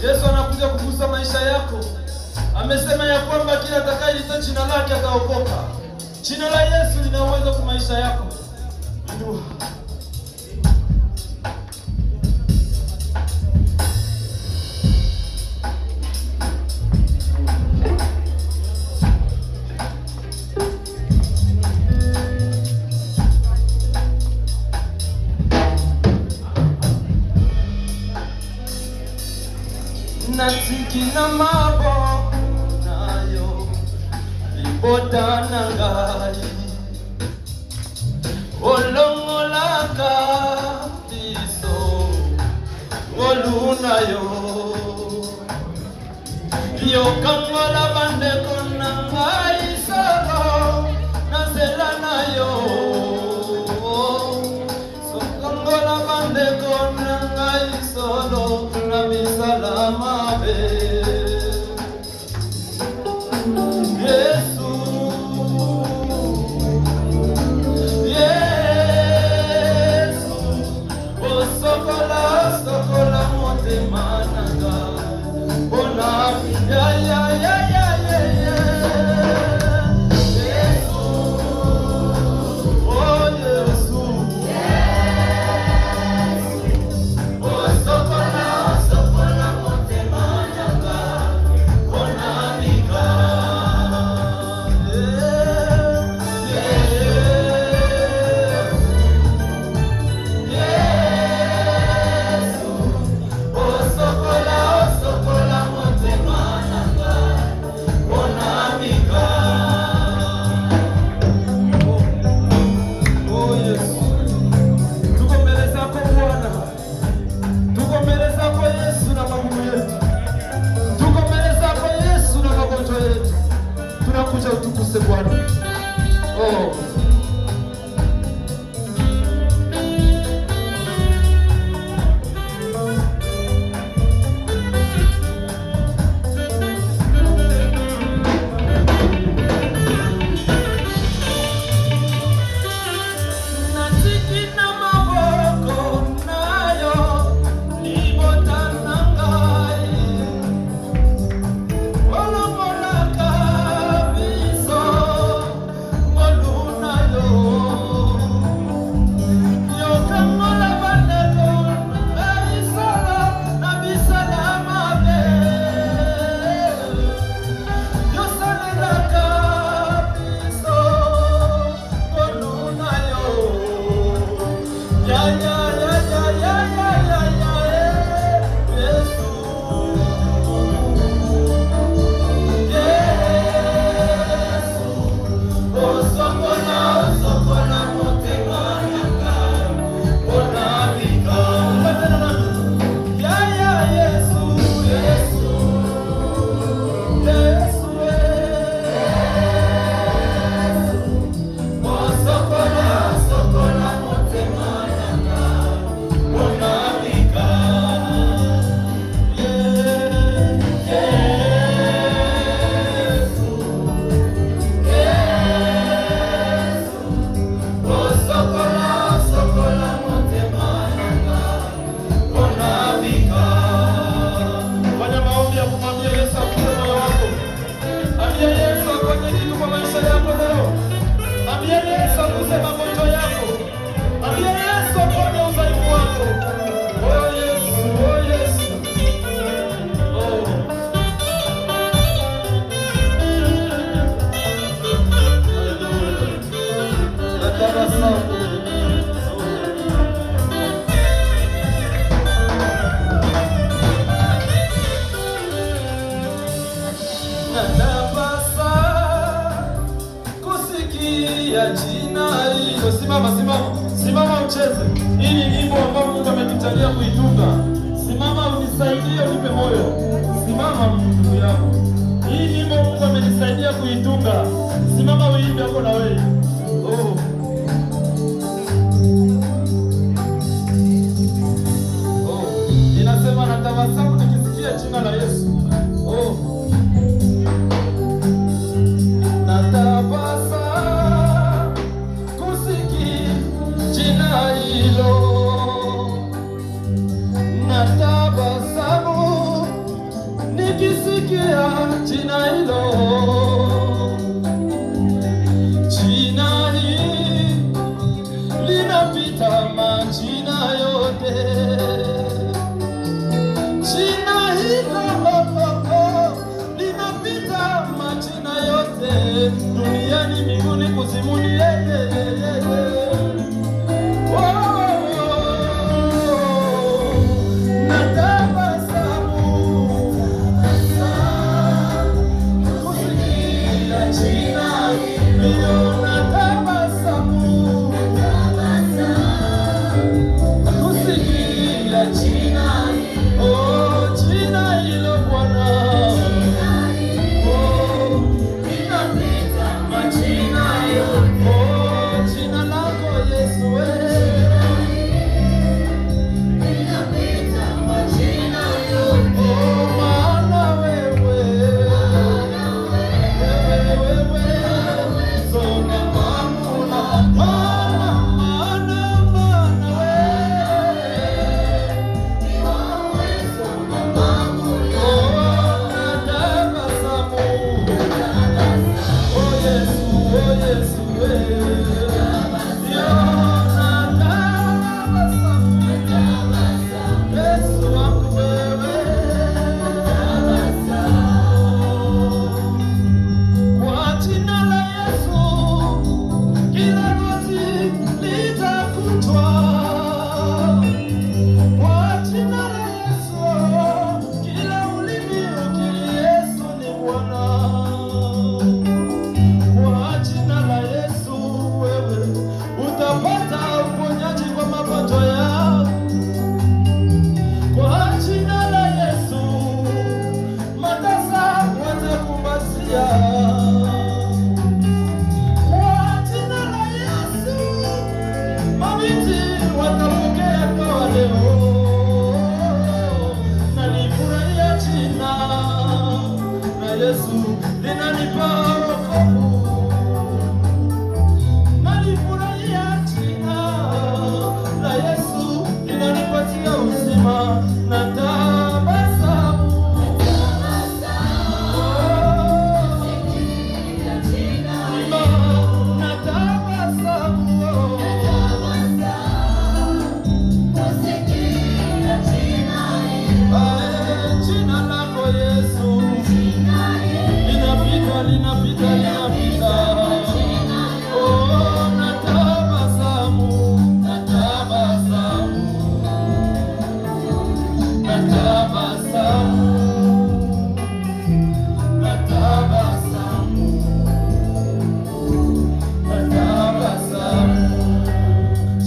Yesu anakuja kugusa maisha yako. Amesema ya kwamba kila atakayeliita jina lake ataokoka. Jina la Yesu lina uwezo kwa maisha yako. Inua. Natikina mabo nayo ibotana ngai olongolaka biso olunayo yokangola bandeko na ngai solo nazela nayo sokangola bandeko na ngai solo na misalama Yesu, Yesu, o sokola, sokola motema nanga, bona ya ya ya ya ya ya. Yesu, oh Yesu, Yesu, o sokola, sokola motema nanga, bona nika. Tunakuja utukuse Bwana. Oh. Simama ucheze. Hii ni nyimbo ambayo Mungu ametujalia kuitunga. Simama unisaidie, unipe moyo. Simama ndugu yangu. Hii nyimbo Mungu amenisaidia kuitunga. Simama uimbe hapo na wewe. Oh. Oh. Inasema natabasamu nikisikia jina la Yesu. Oh. Natabasamu kusikia jina hilo. Natabasamu nikisikia jina hilo. Jina hili linapita majina yote. Jina hilo linapita majina yote. Duniani, mbinguni, kuzimuni,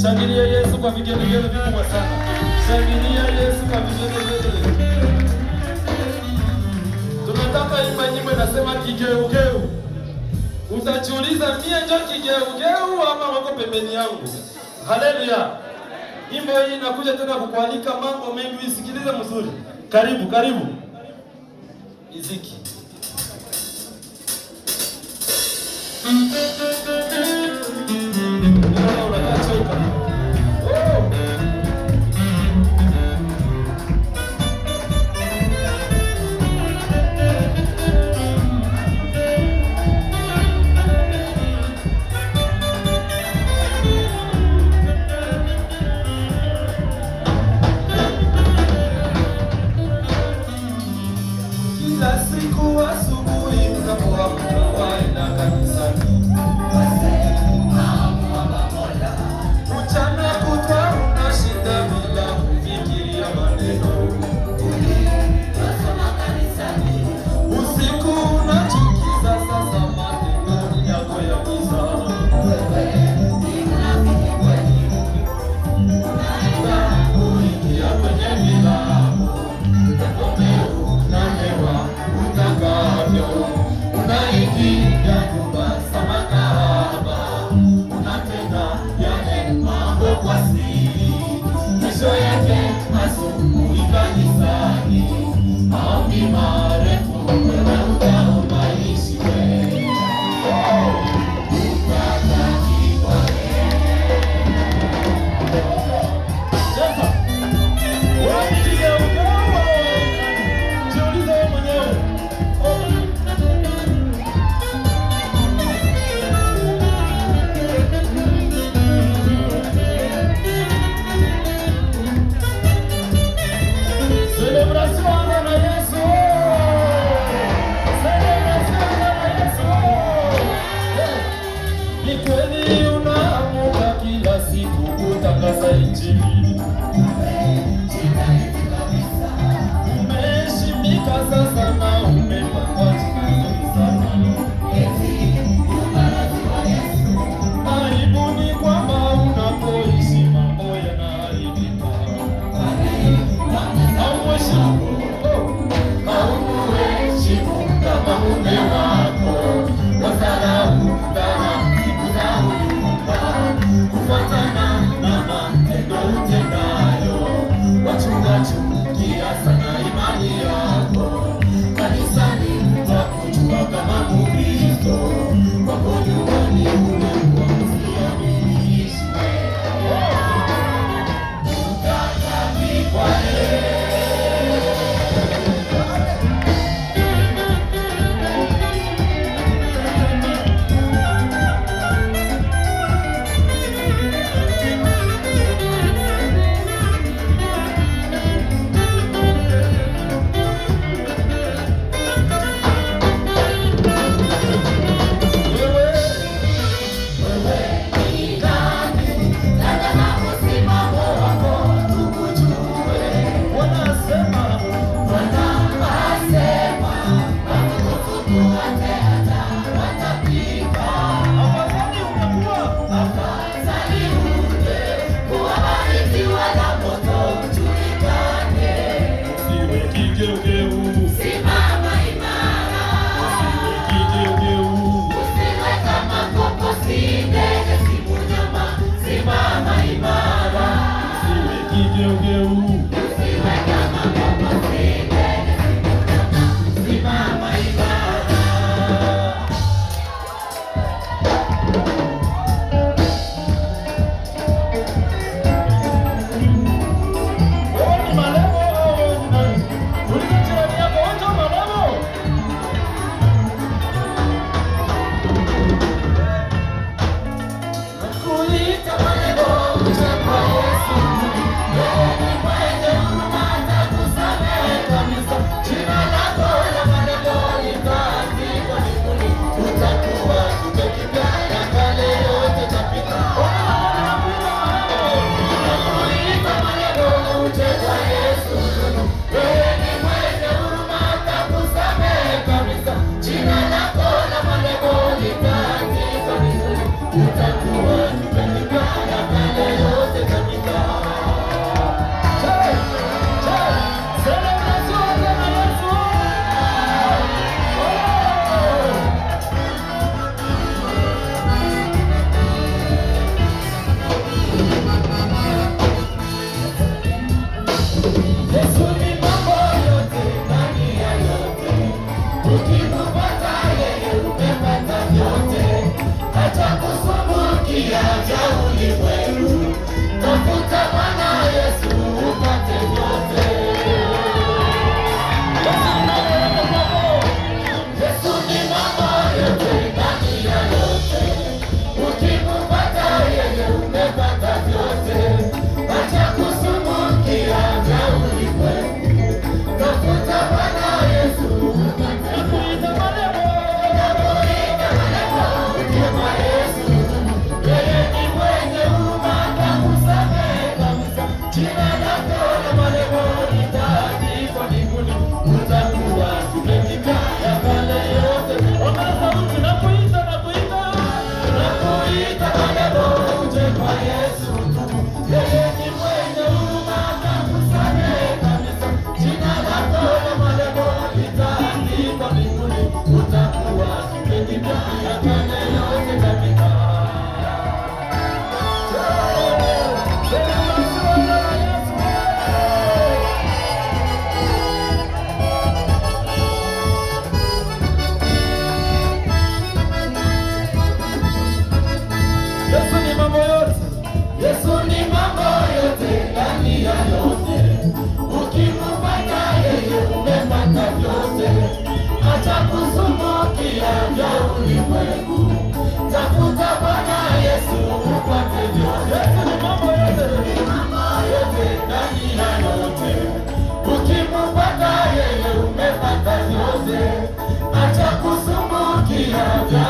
Shangilia Yesu kwa vigelegele vikubwa sana. Shangilia Yesu kwa vigelegele. Tunataka imba nyimbo inasema kigeugeu. Utajiuliza mie ndio kigeugeu ama wako pembeni yangu? Haleluya. Nyimbo hii inakuja tena kukualika mambo mengi, usikilize mzuri. Karibu, karibu. Iziki. Kila siku asubuhi unapoamka waenda kanisani, kusumbukia vya ulimwengu. Tafuta Bwana Yesu upate vyote. Yesu ni mambo yote ndani ya yote. Ukimpata yeye umepata vyote. Acha kusumbukia vya ulimwengu. Tafuta Bwana Yesu upate vyote. Tafuta Bwana Yesu upate vyote. Mambo yote ndani ya yote. Ukimpata yeye umepata vyote. Acha kusumbukia vya